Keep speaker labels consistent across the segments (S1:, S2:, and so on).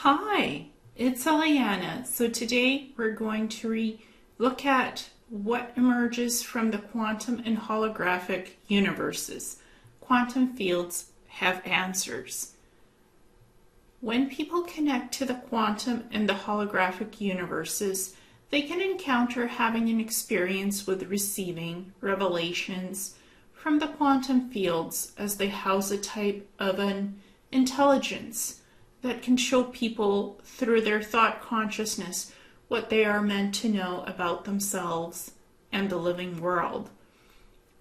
S1: Hi, it's Ileana. So today we're going to look at what emerges from the quantum and holographic universes. Quantum fields have answers. When people connect to the quantum and the holographic universes, they can encounter having an experience with receiving revelations from the quantum fields, as they house a type of an intelligence that can show people through their thought consciousness what they are meant to know about themselves and the living world.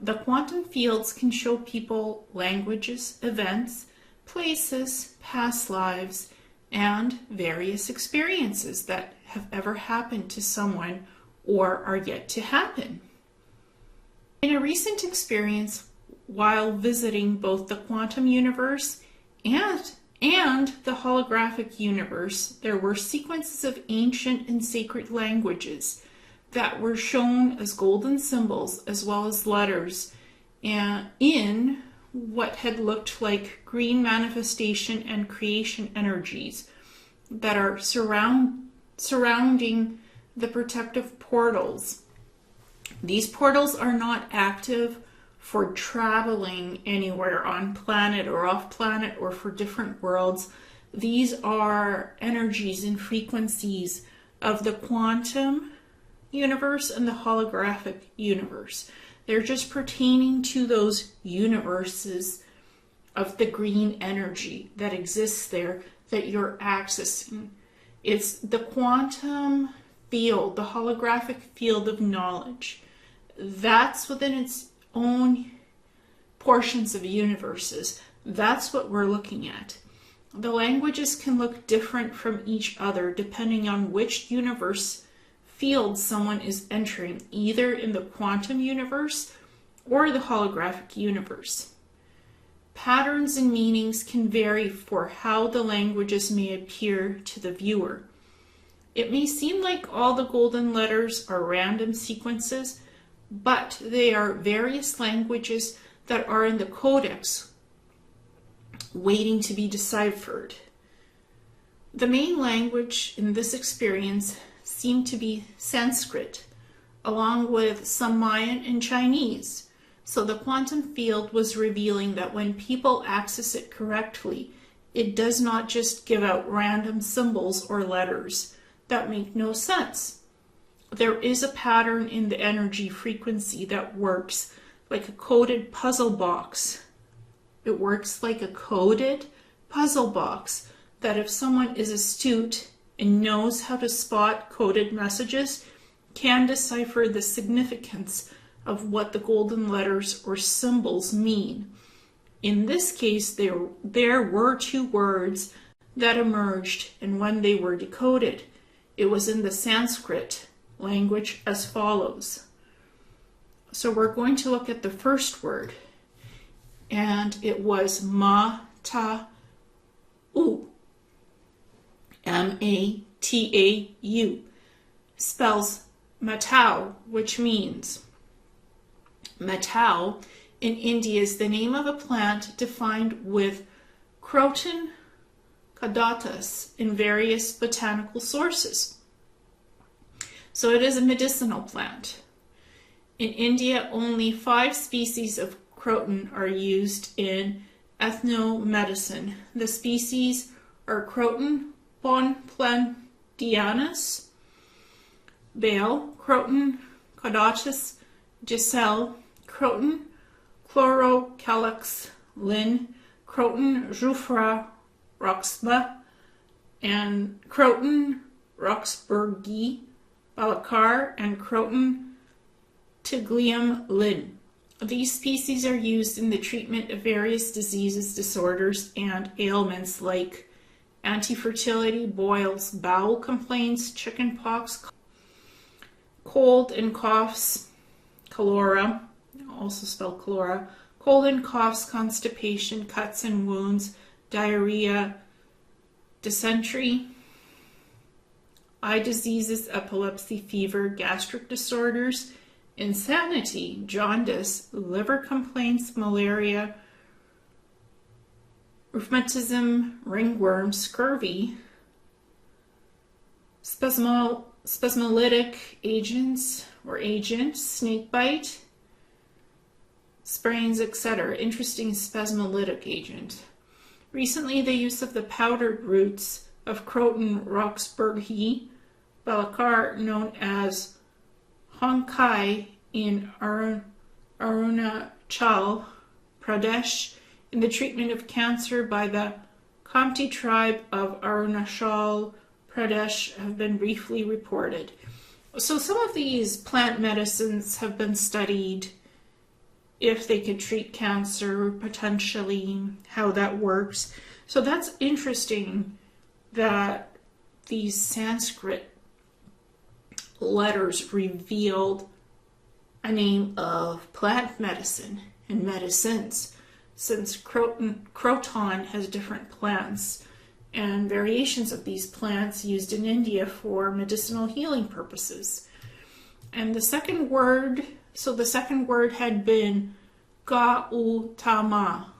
S1: The quantum fields can show people languages, events, places, past lives, and various experiences that have ever happened to someone or are yet to happen. In a recent experience, while visiting both the quantum universe and the holographic universe, there were sequences of ancient and sacred languages that were shown as golden symbols as well as letters in what had looked like green manifestation and creation energies that are surrounding the protective portals. These portals are not active for traveling anywhere on planet or off planet or for different worlds. These are energies and frequencies of the quantum universe and the holographic universe. They're just pertaining to those universes of the green energy that exists there that you're accessing. It's the quantum field, the holographic field of knowledge. That's within its own portions of universes. That's what we're looking at. The languages can look different from each other depending on which universe field someone is entering, either in the quantum universe or the holographic universe. Patterns and meanings can vary for how the languages may appear to the viewer. It may seem like all the golden letters are random sequences, but they are various languages that are in the codex waiting to be deciphered. The main language in this experience seemed to be Sanskrit, along with some Mayan and Chinese. So the quantum field was revealing that when people access it correctly, it does not just give out random symbols or letters that make no sense. There is a pattern in the energy frequency that works like a coded puzzle box. It works like a coded puzzle box that if someone is astute and knows how to spot coded messages, can decipher the significance of what the golden letters or symbols mean. In this case, there were two words that emerged, and when they were decoded, it was in the Sanskrit language as follows. So we're going to look at the first word, and it was ma-ta-u, M-A-T-A-U, spells matau, which means matau in India is the name of a plant defined with Croton caudatus in various botanical sources. So it is a medicinal plant. In India, only 5 species of croton are used in ethnomedicine. The species are Croton bonplantianus, Bale, Croton caudatus, Giselle, Croton chlorocalyx, Lin, Croton jufra roxba, and Croton roxburghi, Balakar, and Croton tiglium Lin. These species are used in the treatment of various diseases, disorders, and ailments like anti-fertility, boils, bowel complaints, chickenpox, cold and coughs, cholera, also spelled cholera, cold and coughs, constipation, cuts and wounds, diarrhea, dysentery, eye diseases, epilepsy, fever, gastric disorders, insanity, jaundice, liver complaints, malaria, rheumatism, ringworm, scurvy, Spasmolytic agents or agents, snake bite, sprains, etc. Interesting spasmolytic agent. Recently, the use of the powdered roots of Croton roxburghi Balakar, known as Honkai in Arunachal Pradesh, in the treatment of cancer by the Khamti tribe of Arunachal Pradesh have been briefly reported. So some of these plant medicines have been studied, if they could treat cancer, potentially, how that works. So that's interesting that these Sanskrit letters revealed a name of plant medicine and medicines, since Croton has different plants and variations of these plants used in India for medicinal healing purposes. And the second word had been Gautama,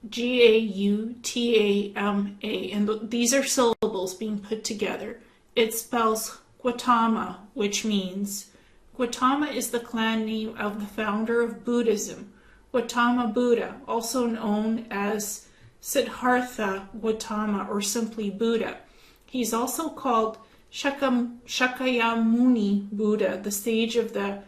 S1: Gautama, and these are syllables being put together. It spells Gautama, which means Gautama is the clan name of the founder of Buddhism, Gautama Buddha, also known as Siddhartha Gautama or simply Buddha. He's also called Shakyamuni Buddha, the sage of the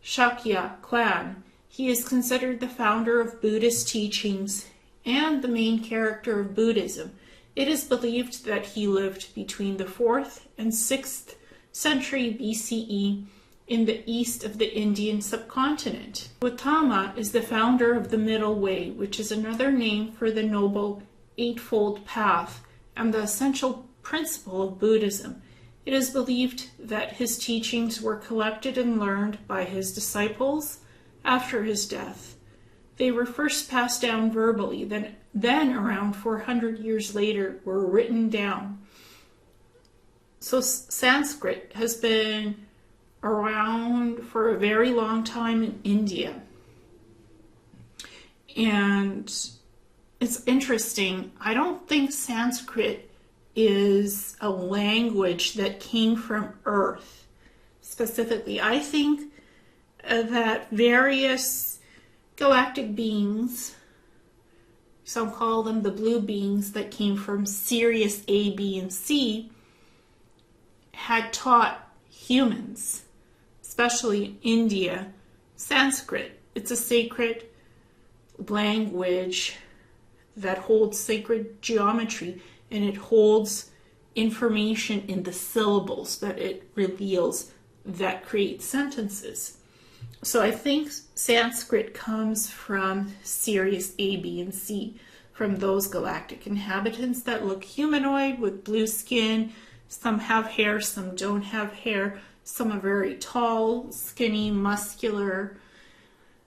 S1: Shakya clan. He is considered the founder of Buddhist teachings and the main character of Buddhism. It is believed that he lived between the 4th and 6th century BCE in the east of the Indian subcontinent. Gautama is the founder of the Middle Way, which is another name for the Noble Eightfold Path and the essential principle of Buddhism. It is believed that his teachings were collected and learned by his disciples after his death. They were first passed down verbally, then around 400 years later were written down. So Sanskrit has been around for a very long time in India. And it's interesting. I don't think Sanskrit is a language that came from Earth specifically. I think that various galactic beings, some call them the blue beings that came from Sirius A, B, and C, had taught humans, especially India, Sanskrit. It's a sacred language that holds sacred geometry, and it holds information in the syllables that it reveals that create sentences. So I think Sanskrit comes from Sirius A, B, and C, from those galactic inhabitants that look humanoid with blue skin. Some have hair, some don't have hair. Some are very tall, skinny, muscular.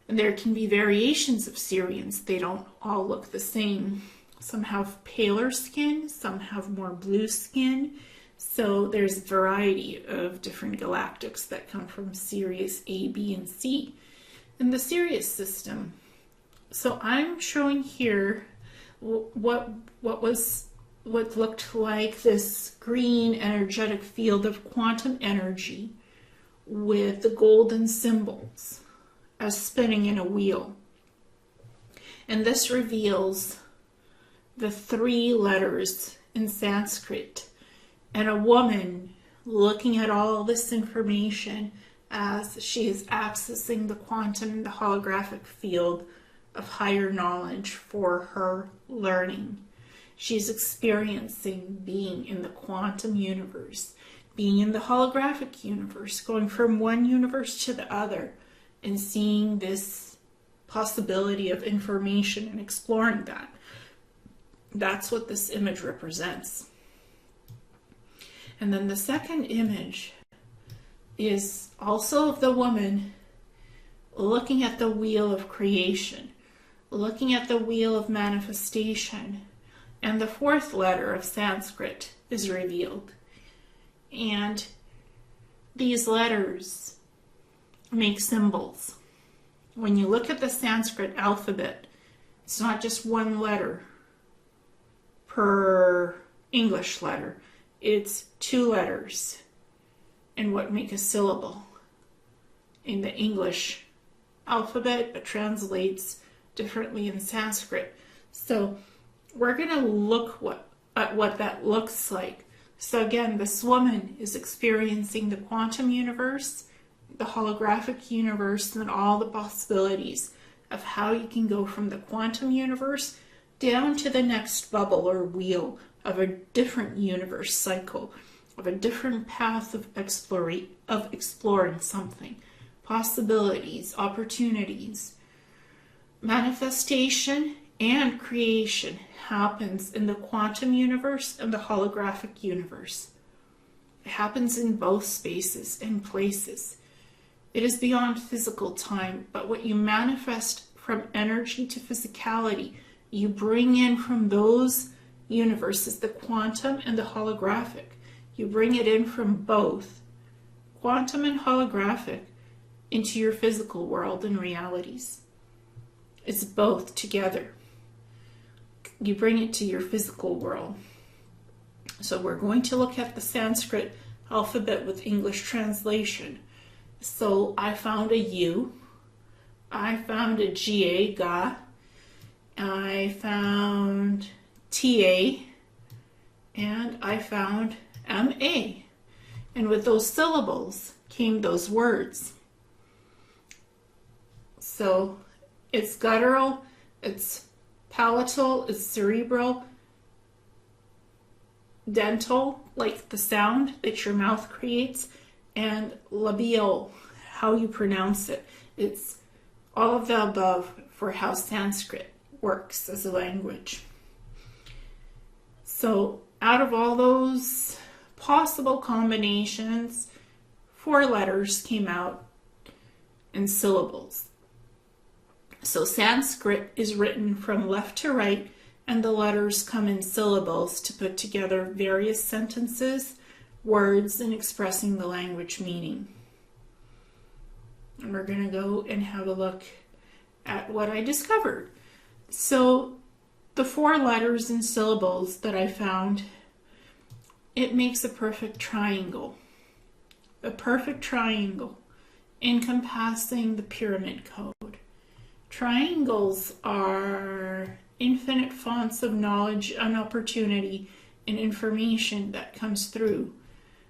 S1: And there can be variations of Sirians. They don't all look the same. Some have paler skin, some have more blue skin. So there's a variety of different galactics that come from Sirius A, B, and C in the Sirius system. So I'm showing here what looked like this green energetic field of quantum energy with the golden symbols as spinning in a wheel. And this reveals the 3 letters in Sanskrit, and a woman looking at all this information as she is accessing the quantum and the holographic field of higher knowledge for her learning. She's experiencing being in the quantum universe, being in the holographic universe, going from one universe to the other, and seeing this possibility of information and exploring that. That's what this image represents. And then the second image is also of the woman looking at the wheel of creation, looking at the wheel of manifestation, and the 4th letter of Sanskrit is revealed. And these letters make symbols. When you look at the Sanskrit alphabet, it's not just one letter per English letter. It's 2 letters and what make a syllable in the English alphabet, but translates differently in Sanskrit. So we're going to look at what that looks like. So again, this woman is experiencing the quantum universe, the holographic universe, and all the possibilities of how you can go from the quantum universe down to the next bubble or wheel of a different universe cycle, of a different path of exploring something. Possibilities, opportunities, manifestation, and creation happens in the quantum universe and the holographic universe. It happens in both spaces and places. It is beyond physical time, but what you manifest from energy to physicality, you bring in from those universes, the quantum and the holographic. You bring it in from both, quantum and holographic, into your physical world and realities. It's both together. You bring it to your physical world. So we're going to look at the Sanskrit alphabet with English translation. So I found a U, I found a GA, ga, I found TA, and I found MA. And with those syllables came those words. So it's guttural, it's palatal, it's cerebral, dental, like the sound that your mouth creates, and labial, how you pronounce it. It's all of the above for how Sanskrit works as a language. So out of all those possible combinations, 4 letters came out in syllables. So Sanskrit is written from left to right, and the letters come in syllables to put together various sentences, words, and expressing the language meaning. And we're going to go and have a look at what I discovered. So the 4 letters and syllables that I found, it makes a perfect triangle. A perfect triangle encompassing the pyramid code. Triangles are infinite fonts of knowledge and opportunity and information that comes through.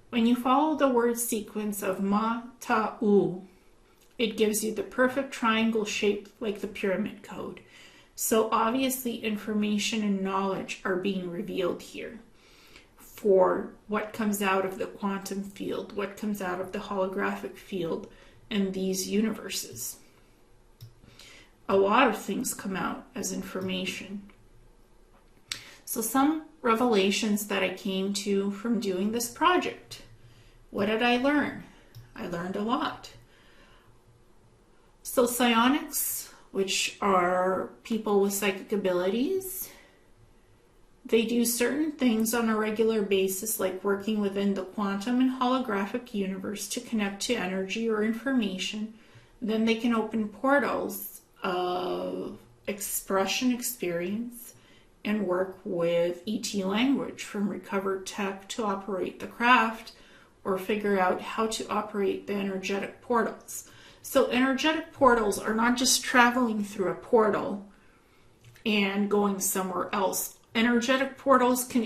S1: When you follow the word sequence of ma, ta, u, it gives you the perfect triangle shape like the pyramid code. So obviously information and knowledge are being revealed here for what comes out of the quantum field, what comes out of the holographic field, and these universes. A lot of things come out as information. So some revelations that I came to from doing this project. What did I learn? I learned a lot. So psionics, which are people with psychic abilities, they do certain things on a regular basis, like working within the quantum and holographic universe to connect to energy or information. Then they can open portals of expression experience and work with ET language, from recovered tech to operate the craft or figure out how to operate the energetic portals. So energetic portals are not just traveling through a portal and going somewhere else. Energetic portals can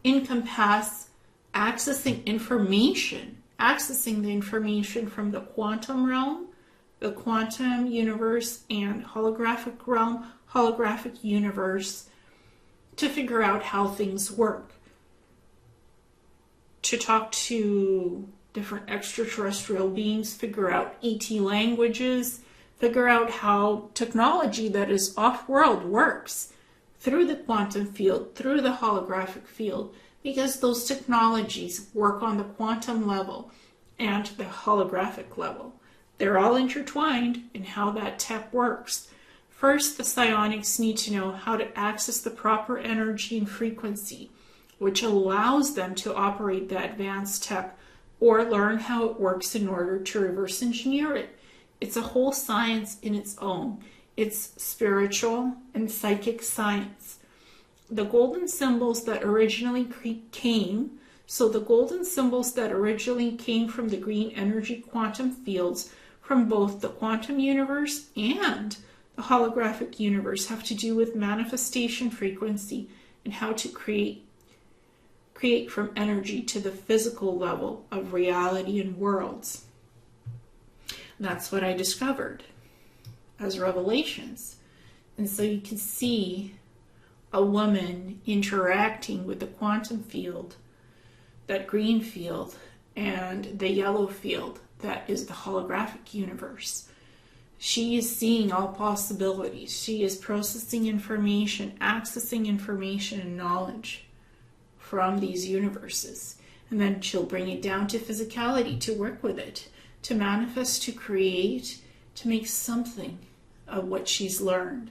S1: encompass accessing the information from the quantum realm, the quantum universe, and holographic realm, holographic universe, to figure out how things work. To talk to different extraterrestrial beings, figure out ET languages, figure out how technology that is off-world works through the quantum field, through the holographic field, because those technologies work on the quantum level and the holographic level. They're all intertwined in how that tech works. First, the psionics need to know how to access the proper energy and frequency, which allows them to operate the advanced tech or learn how it works in order to reverse engineer it. It's a whole science in its own. It's spiritual and psychic science. The golden symbols that originally came So the golden symbols that originally came from the green energy quantum fields from both the quantum universe and the holographic universe have to do with manifestation frequency and how to create from energy to the physical level of reality and worlds. And that's what I discovered as revelations. And so you can see a woman interacting with the quantum field, that green field, and the yellow field that is the holographic universe. She is seeing all possibilities. She is processing information, accessing information and knowledge from these universes. And then she'll bring it down to physicality, to work with it, to manifest, to create, to make something of what she's learned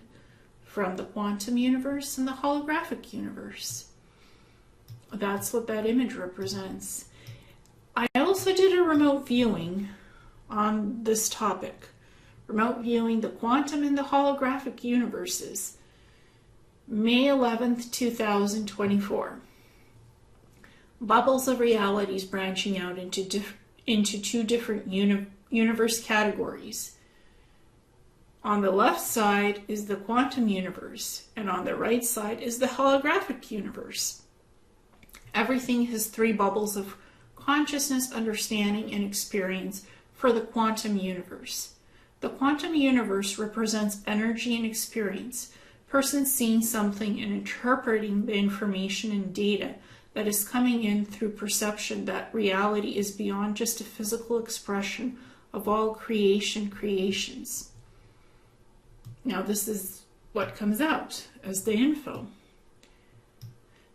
S1: from the quantum universe and the holographic universe. That's what that image represents. I also did a remote viewing on this topic. Remote viewing the quantum and the holographic universes. May 11th, 2024. Bubbles of realities branching out into two different universe categories. On the left side is the quantum universe, and on the right side is the holographic universe. Everything has three bubbles of consciousness, understanding, and experience for the quantum universe. The quantum universe represents energy and experience, persons seeing something and interpreting the information and data that is coming in through perception that reality is beyond just a physical expression of all creations. Now this is what comes out as the info.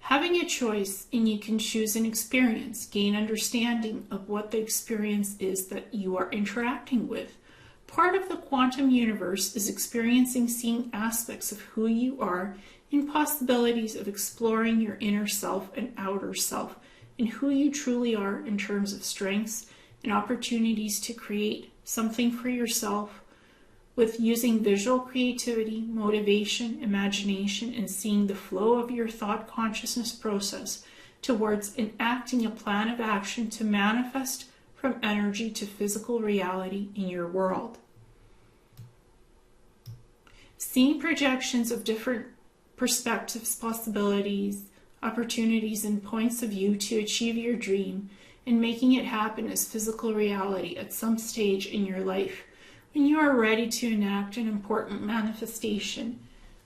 S1: Having a choice, and you can choose an experience, gain understanding of what the experience is that you are interacting with. Part of the quantum universe is experiencing, seeing aspects of who you are and possibilities of exploring your inner self and outer self and who you truly are in terms of strengths and opportunities to create something for yourself with using visual creativity, motivation, imagination, and seeing the flow of your thought consciousness process towards enacting a plan of action to manifest from energy to physical reality in your world. Seeing projections of different perspectives, possibilities, opportunities, and points of view to achieve your dream and making it happen as physical reality at some stage in your life when you are ready to enact an important manifestation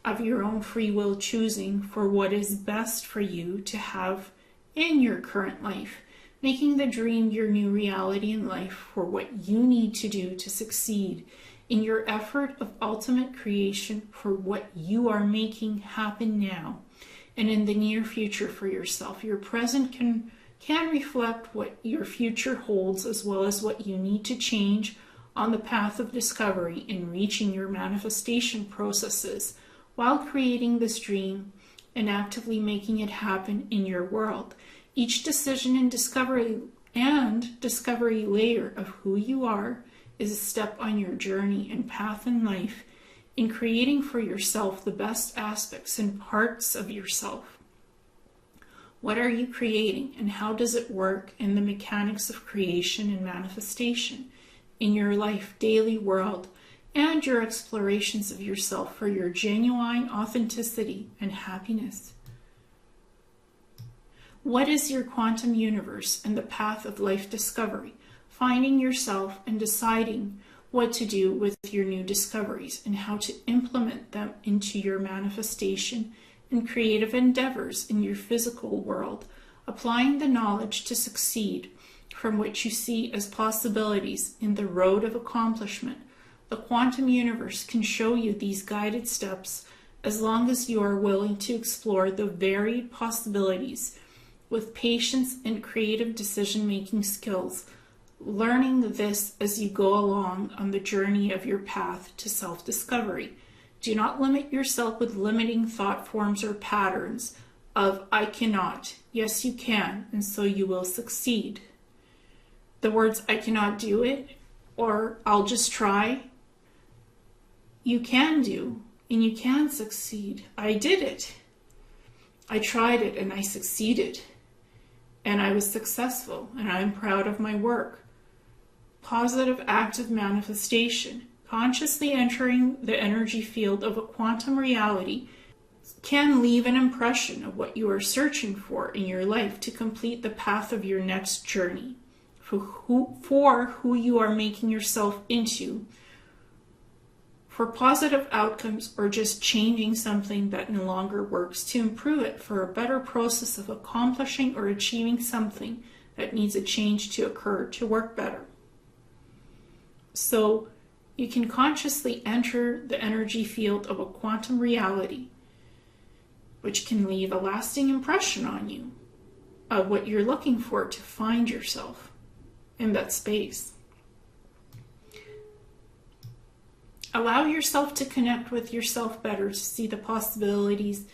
S1: of your own free will choosing for what is best for you to have in your current life, making the dream your new reality in life for what you need to do to succeed in your effort of ultimate creation for what you are making happen now and in the near future for yourself. Your present can reflect what your future holds, as well as what you need to change on the path of discovery in reaching your manifestation processes while creating this dream and actively making it happen in your world. Each decision and discovery layer of who you are is a step on your journey and path in life in creating for yourself the best aspects and parts of yourself. What are you creating, and how does it work in the mechanics of creation and manifestation in your life, daily world, and your explorations of yourself for your genuine authenticity and happiness? What is your quantum universe and the path of life discovery? Finding yourself and deciding what to do with your new discoveries and how to implement them into your manifestation and creative endeavors in your physical world, applying the knowledge to succeed from what you see as possibilities in the road of accomplishment. The quantum universe can show you these guided steps as long as you are willing to explore the varied possibilities with patience and creative decision-making skills, learning this as you go along on the journey of your path to self-discovery. Do not limit yourself with limiting thought forms or patterns of "I cannot." Yes, you can, and so you will succeed. The words "I cannot do it" or "I'll just try," you can do, and you can succeed. I did it. I tried it and I succeeded. and I was successful, and I'm proud of my work. Positive active manifestation. Consciously entering the energy field of a quantum reality can leave an impression of what you are searching for in your life to complete the path of your next journey, for who you are making yourself into, for positive outcomes, or just changing something that no longer works to improve it for a better process of accomplishing or achieving something that needs a change to occur to work better. So you can consciously enter the energy field of a quantum reality, which can leave a lasting impression on you of what you're looking for to find yourself in that space. Allow yourself to connect with yourself better to see the possibilities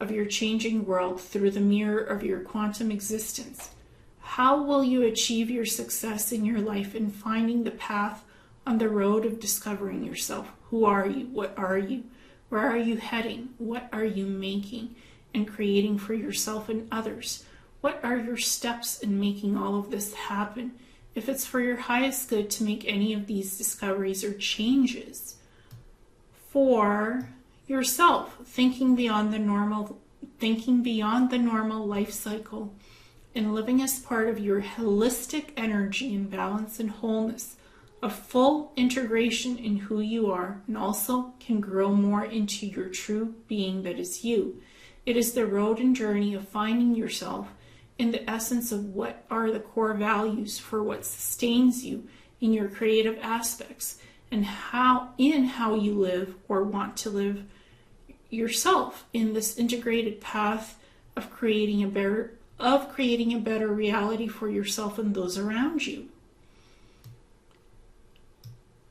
S1: of your changing world through the mirror of your quantum existence. How will you achieve your success in your life in finding the path on the road of discovering yourself? Who are you? What are you? Where are you heading? What are you making and creating for yourself and others? What are your steps in making all of this happen? If it's for your highest good to make any of these discoveries or changes for yourself, thinking beyond the normal life cycle and living as part of your holistic energy and balance and wholeness, a full integration in who you are, and also can grow more into your true being that is you. It is the road and journey of finding yourself in the essence of what are the core values for what sustains you in your creative aspects, and how you live or want to live yourself in this integrated path of creating a better reality for yourself and those around you.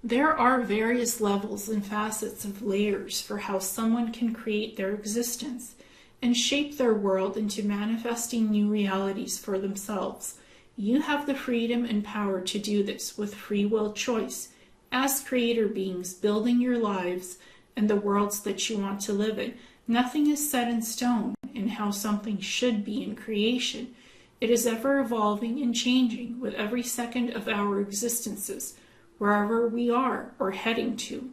S1: There are various levels and facets of layers for how someone can create their existence and shape their world into manifesting new realities for themselves. You have the freedom and power to do this with free will choice as creator beings, building your lives and the worlds that you want to live in. Nothing is set in stone in how something should be in creation. It is ever evolving and changing with every second of our existences, wherever we are or heading to.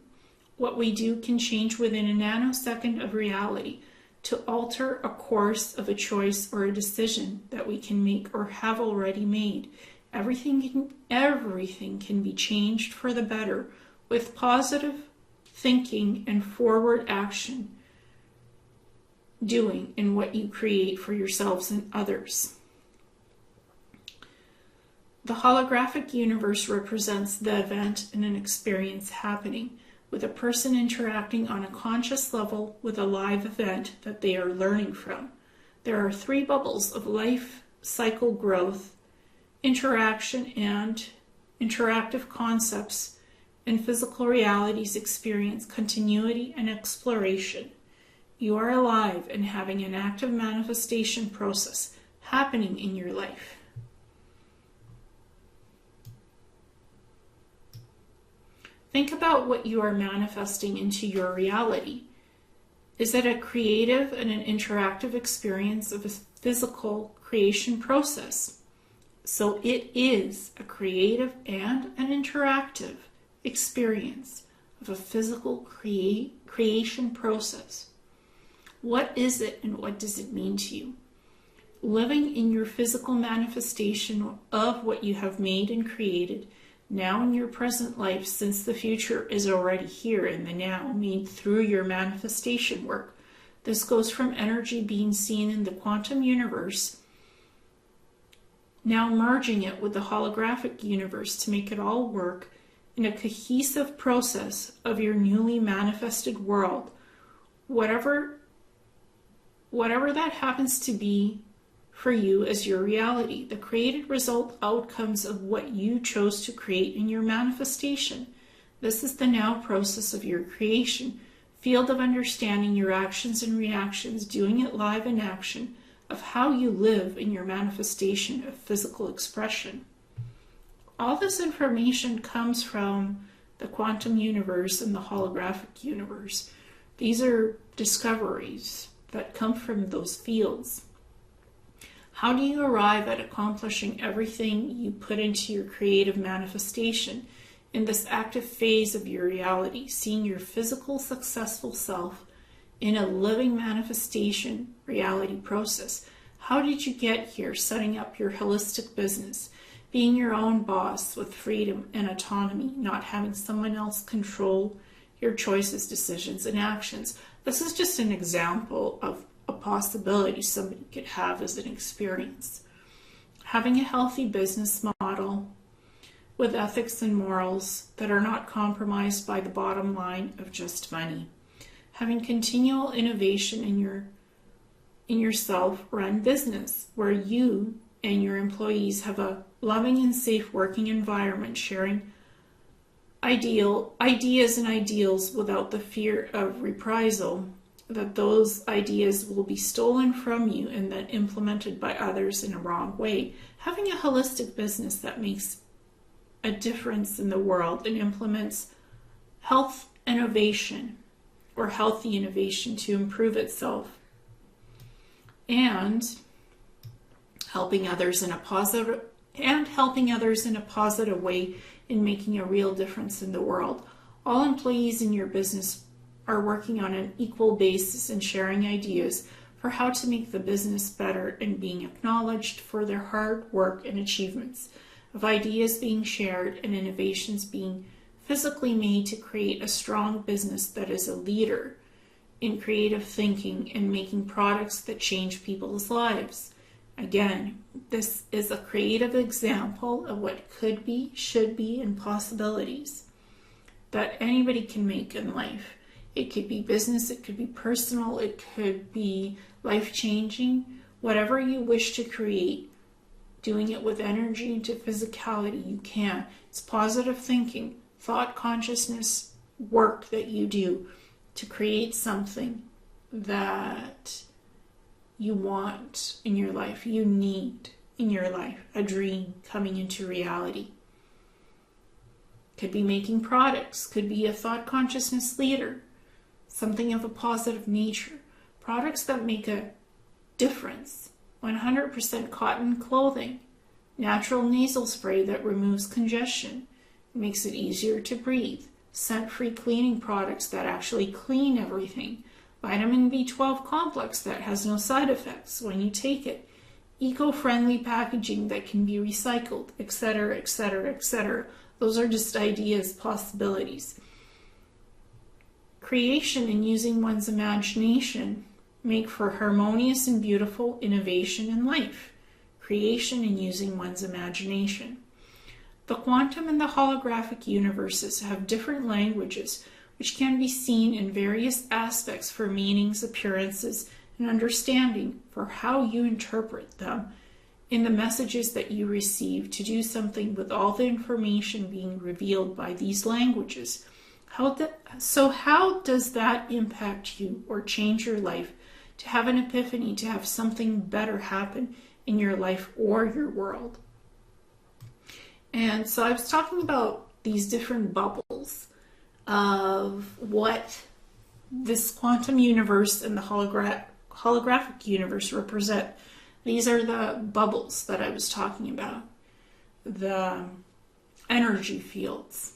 S1: What we do can change within a nanosecond of reality to alter a course of a choice or a decision that we can make or have already made. Everything can be changed for the better with positive thinking and forward action, doing in what you create for yourselves and others. The holographic universe represents the event and an experience happening, with a person interacting on a conscious level with a live event that they are learning from. There are 3 bubbles of life cycle growth, interaction, and interactive concepts, and physical realities experience continuity and exploration. You are alive and having an active manifestation process happening in your life. Think about what you are manifesting into your reality. Is it a creative and an interactive experience of a physical creation process? So it is a creative and an interactive experience of a physical creation process. What is it and what does it mean to you? Living in your physical manifestation of what you have made and created now in your present life, since the future is already here in the now, made through your manifestation work. This goes from energy being seen in the quantum universe, now merging it with the holographic universe to make it all work in a cohesive process of your newly manifested world, whatever that happens to be for you as your reality, the created result outcomes of what you chose to create in your manifestation. This is the now process of your creation, field of understanding your actions and reactions, doing it live in action, of how you live in your manifestation of physical expression. All this information comes from the quantum universe and the holographic universe. These are discoveries that come from those fields. How do you arrive at accomplishing everything you put into your creative manifestation in this active phase of your reality, seeing your physical successful self in a living manifestation reality process? How did you get here, setting up your holistic business, being your own boss with freedom and autonomy, not having someone else control your choices, decisions, and actions? This is just an example of a possibility somebody could have as an experience. Having a healthy business model with ethics and morals that are not compromised by the bottom line of just money. Having continual innovation in your self-run business where you and your employees have a loving and safe working environment, sharing ideas and ideals without the fear of reprisal, that those ideas will be stolen from you and then implemented by others in a wrong way. Having a holistic business that makes a difference in the world and implements health innovation or healthy innovation to improve itself, and helping others in a positive way in making a real difference in the world. All employees in your business are working on an equal basis and sharing ideas for how to make the business better and being acknowledged for their hard work and achievements, of ideas being shared and innovations being physically made to create a strong business that is a leader in creative thinking and making products that change people's lives. Again, this is a creative example of what could be, should be, and possibilities that anybody can make in life. It could be business, it could be personal, it could be life-changing. Whatever you wish to create, doing it with energy into physicality, you can. It's positive thinking, thought consciousness work that you do to create something that you want in your life, you need in your life, a dream coming into reality. Could be making products, could be a thought consciousness leader, something of a positive nature. Products that make a difference. 100% cotton clothing, natural nasal spray that removes congestion, makes it easier to breathe, scent-free cleaning products that actually clean everything, vitamin B12 complex that has no side effects when you take it, eco-friendly packaging that can be recycled, etc., etc., etc. Those are just ideas, possibilities. Creation and using one's imagination make for harmonious and beautiful innovation in life. Creation and using one's imagination. The quantum and the holographic universes have different languages which can be seen in various aspects for meanings, appearances, and understanding for how you interpret them in the messages that you receive to do something with all the information being revealed by these languages. How does that impact you or change your life to have an epiphany, to have something better happen in your life or your world? And so I was talking about these different bubbles of what this quantum universe and the holographic universe represent. These are the bubbles that I was talking about, the energy fields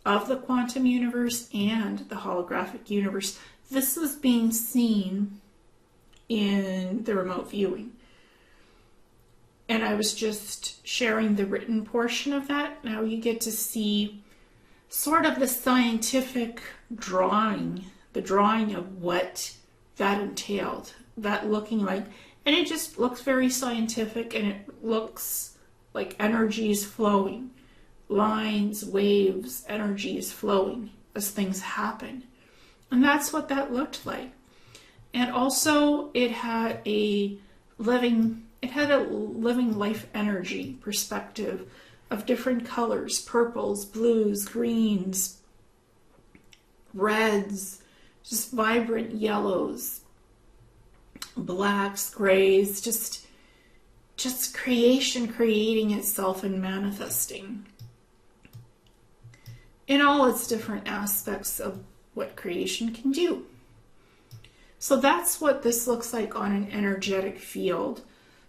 S1: of the quantum universe and the holographic universe. This was being seen in the remote viewing. And I was just sharing the written portion of that. Now you get to see sort of the scientific drawing, the drawing of what that entailed, that looking like, and it just looks very scientific, and it looks like energy is flowing, lines, waves, energy is flowing as things happen. And that's what that looked like. And also it had a living life energy perspective of different colors, purples, blues, greens, reds, just vibrant yellows, blacks, grays, just creation creating itself and manifesting in all its different aspects of what creation can do. So that's what this looks like on an energetic field.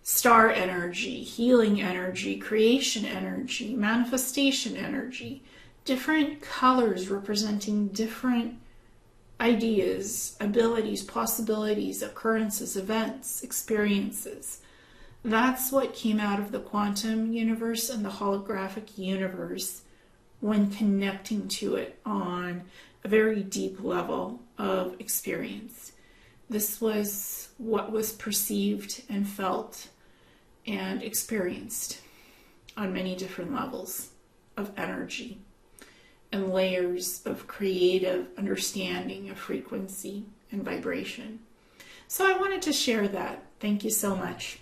S1: star energy, healing energy, creation energy, manifestation energy, different colors representing different ideas, abilities, possibilities, occurrences, events, experiences. That's what came out of the quantum universe and the holographic universe when connecting to it on a very deep level of experience. This was what was perceived and felt and experienced on many different levels of energy and layers of creative understanding of frequency and vibration. So I wanted to share that. Thank you so much.